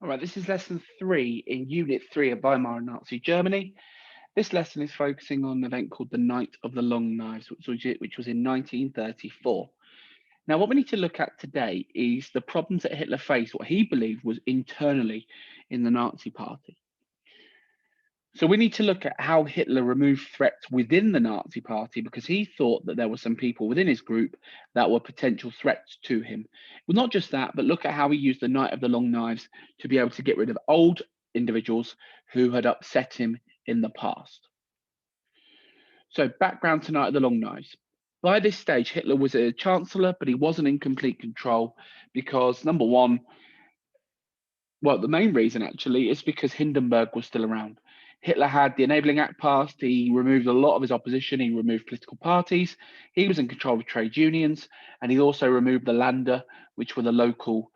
All right, this is lesson 3 in Unit 3 of Weimar and Nazi Germany. This lesson is focusing on an event called the Night of the Long Knives, which was in 1934. Now, what we need to look at today is the problems that Hitler faced, what he believed was internally in the Nazi Party. So we need to look at how Hitler removed threats within the Nazi Party because he thought that there were some people within his group that were potential threats to him. Well, not just that, but look at how he used the Night of the Long Knives to be able to get rid of old individuals who had upset him in the past. So background to Night of the Long Knives. By this stage, Hitler was a chancellor, but he wasn't in complete control because number one, well, the main reason actually is because Hindenburg was still around. Hitler had the Enabling Act passed. He removed a lot of his opposition. He removed political parties. He was in control of trade unions, and he also removed the Lander, which were the local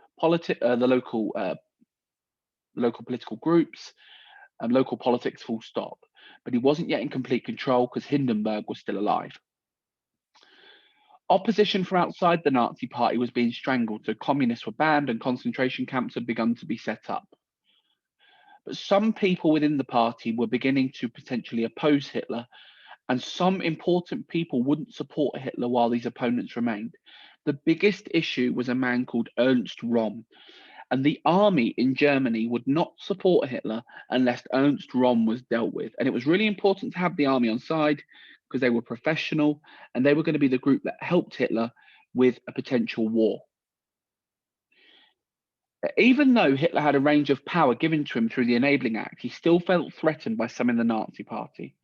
political groups and local politics. Full stop. But he wasn't yet in complete control because Hindenburg was still alive. Opposition from outside the Nazi Party was being strangled, so communists were banned and concentration camps had begun to be set up. But some people within the party were beginning to potentially oppose Hitler, and some important people wouldn't support Hitler while these opponents remained. The biggest issue was a man called Ernst Röhm, and the army in Germany would not support Hitler unless Ernst Röhm was dealt with. And it was really important to have the army on side because they were professional and they were going to be the group that helped Hitler with a potential war. Even though Hitler had a range of power given to him through the Enabling Act, he still felt threatened by some in the Nazi Party,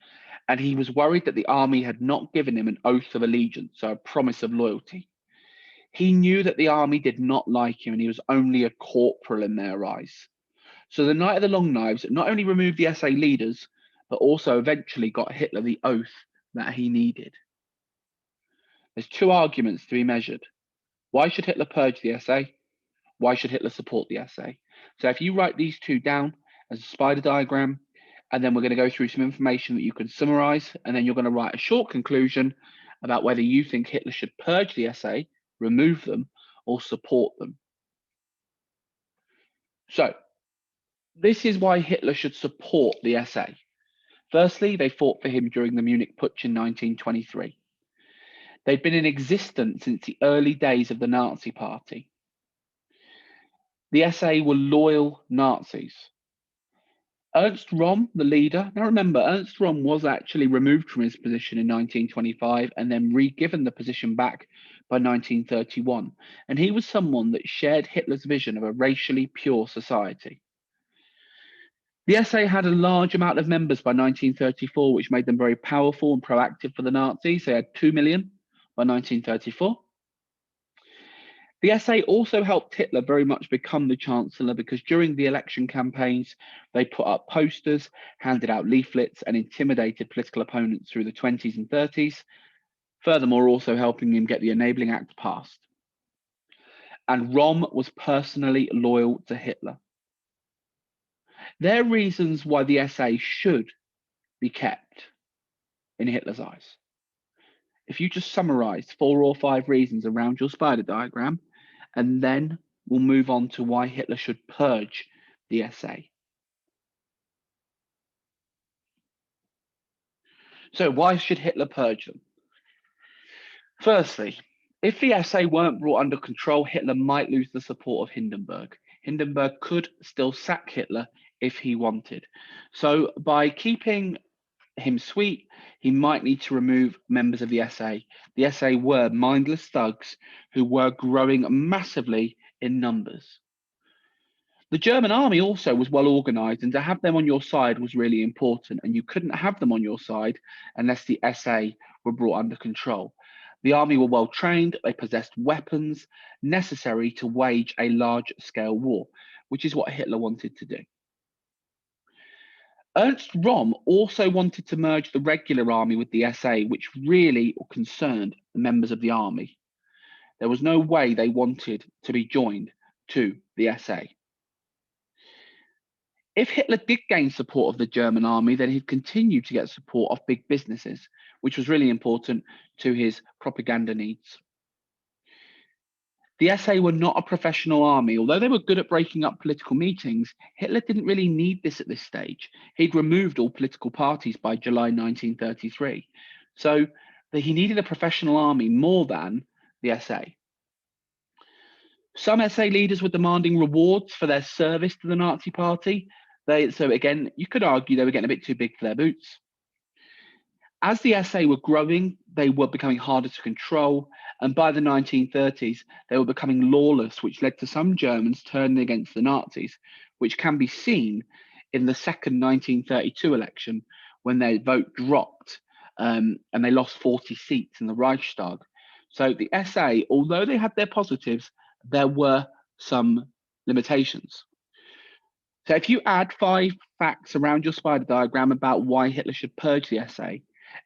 and he was worried that the army had not given him an oath of allegiance, so a promise of loyalty. He knew that the army did not like him, and he was only a corporal in their eyes. So the Night of the Long Knives not only removed the SA leaders, but also eventually got Hitler the oath that he needed. There's two arguments to be measured. Why should Hitler purge the SA? Why should Hitler support the SA? So if you write these two down as a spider diagram, and then we're going to go through some information that you can summarize, and then you're going to write a short conclusion about whether you think Hitler should purge the SA, remove them, or support them. So this is why Hitler should support the SA. Firstly, they fought for him during the Munich putsch in 1923. They'd been in existence since the early days of the Nazi Party. The SA were loyal Nazis. Ernst Röhm, the leader, now remember, Ernst Röhm was actually removed from his position in 1925 and then re-given the position back by 1931. And he was someone that shared Hitler's vision of a racially pure society. The SA had a large amount of members by 1934, which made them very powerful and proactive for the Nazis. They had 2 million by 1934. The SA also helped Hitler very much become the Chancellor because during the election campaigns, they put up posters, handed out leaflets, and intimidated political opponents through the 20s and 30s, furthermore, also helping him get the Enabling Act passed. And Röhm was personally loyal to Hitler. There are reasons why the SA should be kept in Hitler's eyes. If you just summarize 4 or 5 reasons around your spider diagram, and then we'll move on to why Hitler should purge the SA. So why should Hitler purge them? Firstly, if the SA weren't brought under control, Hitler might lose the support of Hindenburg. Hindenburg could still sack Hitler if he wanted. So by keeping him sweet, he might need to remove members of the SA. The SA were mindless thugs who were growing massively in numbers. The German army also was well organized, and to have them on your side was really important, and you couldn't have them on your side unless the SA were brought under control. The army were well trained, they possessed weapons necessary to wage a large scale war, which is what Hitler wanted to do. Ernst Röhm also wanted to merge the regular army with the SA, which really concerned the members of the army. There was no way they wanted to be joined to the SA. If Hitler did gain support of the German army, then he'd continue to get support of big businesses, which was really important to his propaganda needs. The SA were not a professional army. Although they were good at breaking up political meetings, Hitler didn't really need this at this stage. He'd removed all political parties by July 1933. So he needed a professional army more than the SA. Some SA leaders were demanding rewards for their service to the Nazi Party. So again, you could argue they were getting a bit too big for their boots. As the SA were growing, they were becoming harder to control, and by the 1930s, they were becoming lawless, which led to some Germans turning against the Nazis, which can be seen in the second 1932 election when their vote dropped and they lost 40 seats in the Reichstag. So the SA, although they had their positives, there were some limitations. So if you add 5 facts around your spider diagram about why Hitler should purge the SA,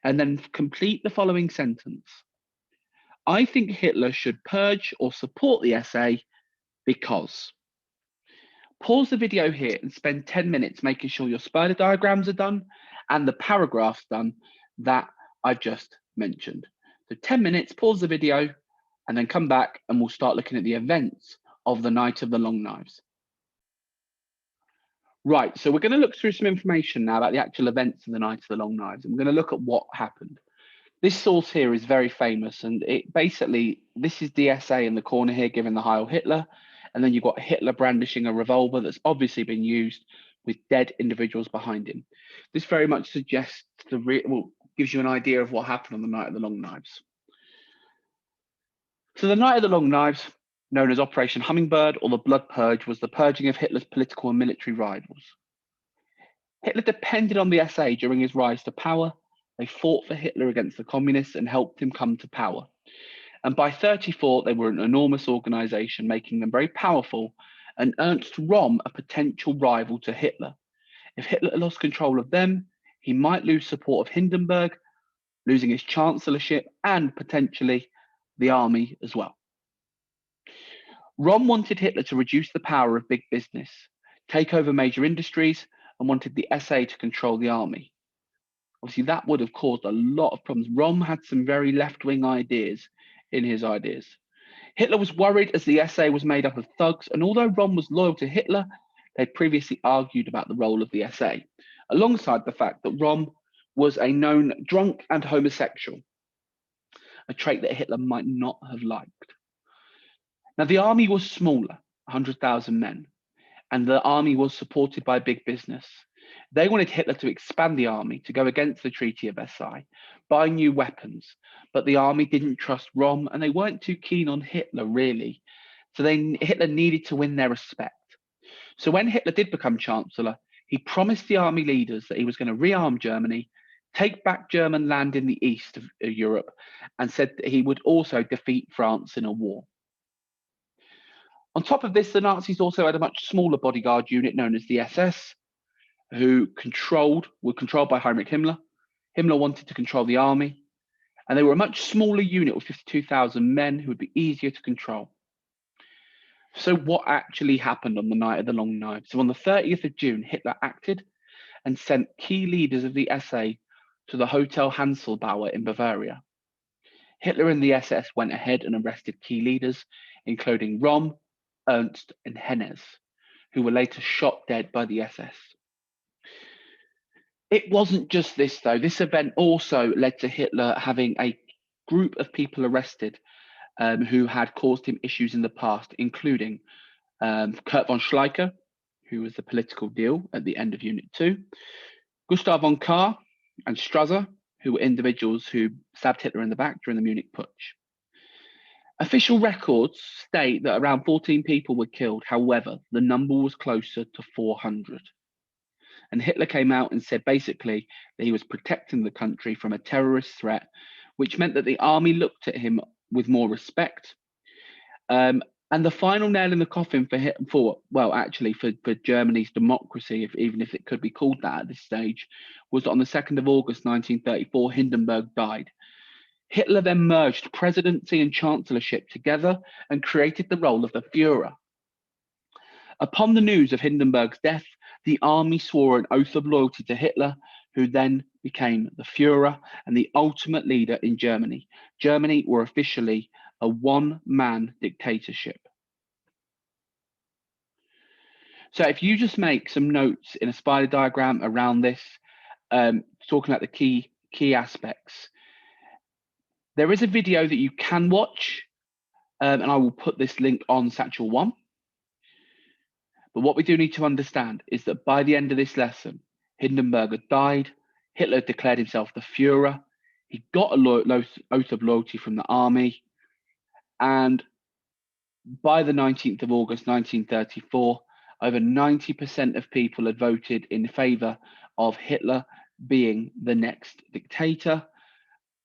and then complete the following sentence. I think Hitler should purge or support the SA because. Pause the video here and spend 10 minutes making sure your spider diagrams are done and the paragraphs done that I've just mentioned. So 10 minutes, pause the video, and then come back and we'll start looking at the events of the Night of the Long Knives. Right, so we're going to look through some information now about the actual events of the Night of the Long Knives, and we're going to look at what happened. This source here is very famous, and it basically, this is the SA in the corner here giving the Heil Hitler, and then you've got Hitler brandishing a revolver that's obviously been used with dead individuals behind him. This very much suggests gives you an idea of what happened on the Night of the Long Knives. So the Night of the Long Knives, known as Operation Hummingbird or the Blood Purge, was the purging of Hitler's political and military rivals. Hitler depended on the SA during his rise to power. They fought for Hitler against the communists and helped him come to power. And by 1934, they were an enormous organization, making them very powerful, and Ernst Röhm a potential rival to Hitler. If Hitler lost control of them, he might lose support of Hindenburg, losing his chancellorship and potentially the army as well. Röhm wanted Hitler to reduce the power of big business, take over major industries, and wanted the SA to control the army. Obviously, that would have caused a lot of problems. Röhm had some very left-wing ideas in his ideas. Hitler was worried as the SA was made up of thugs, and although Röhm was loyal to Hitler, they'd previously argued about the role of the SA, alongside the fact that Röhm was a known drunk and homosexual, a trait that Hitler might not have liked. Now, the army was smaller, 100,000 men, and the army was supported by big business. They wanted Hitler to expand the army to go against the Treaty of Versailles, buy new weapons, but the army didn't trust Röhm and they weren't too keen on Hitler, really. So Hitler needed to win their respect. So when Hitler did become Chancellor, he promised the army leaders that he was going to rearm Germany, take back German land in the east of Europe, and said that he would also defeat France in a war. On top of this, the Nazis also had a much smaller bodyguard unit known as the SS, who were controlled by Heinrich Himmler. Himmler wanted to control the army, and they were a much smaller unit with 52,000 men who would be easier to control. So what actually happened on the Night of the Long Knives? So on the 30th of June, Hitler acted and sent key leaders of the SA to the Hotel Hanselbauer in Bavaria. Hitler and the SS went ahead and arrested key leaders, including Röhm, Ernst, and Hennes, who were later shot dead by the SS. It wasn't just this, though. This event also led to Hitler having a group of people arrested who had caused him issues in the past, including Kurt von Schleicher, who was the political deal at the end of Unit 2, Gustav von Kahr and Strasser, who were individuals who stabbed Hitler in the back during the Munich Putsch. Official records state that around 14 people were killed. However, the number was closer to 400. And Hitler came out and said basically that he was protecting the country from a terrorist threat, which meant that the army looked at him with more respect. And the final nail in the coffin for Germany's democracy, even if it could be called that at this stage, was on the 2nd of August 1934, Hindenburg died. Hitler then merged presidency and chancellorship together and created the role of the Führer. Upon the news of Hindenburg's death, the army swore an oath of loyalty to Hitler, who then became the Führer and the ultimate leader in Germany. Germany were officially a one-man dictatorship. So if you just make some notes in a spider diagram around this, talking about the key aspects, there is a video that you can watch, and I will put this link on Satchel 1. But what we do need to understand is that by the end of this lesson, Hindenburg had died, Hitler declared himself the Führer, he got a oath of loyalty from the army, and by the 19th of August 1934, over 90% of people had voted in favour of Hitler being the next dictator,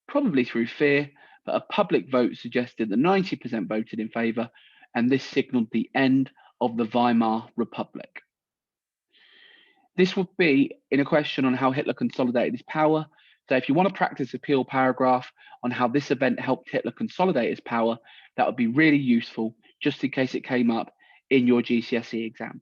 probably through fear, but a public vote suggested that 90% voted in favour, and this signalled the end of the Weimar Republic. This would be in a question on how Hitler consolidated his power. So if you want to practice a Peel paragraph on how this event helped Hitler consolidate his power, that would be really useful, just in case it came up in your GCSE exam.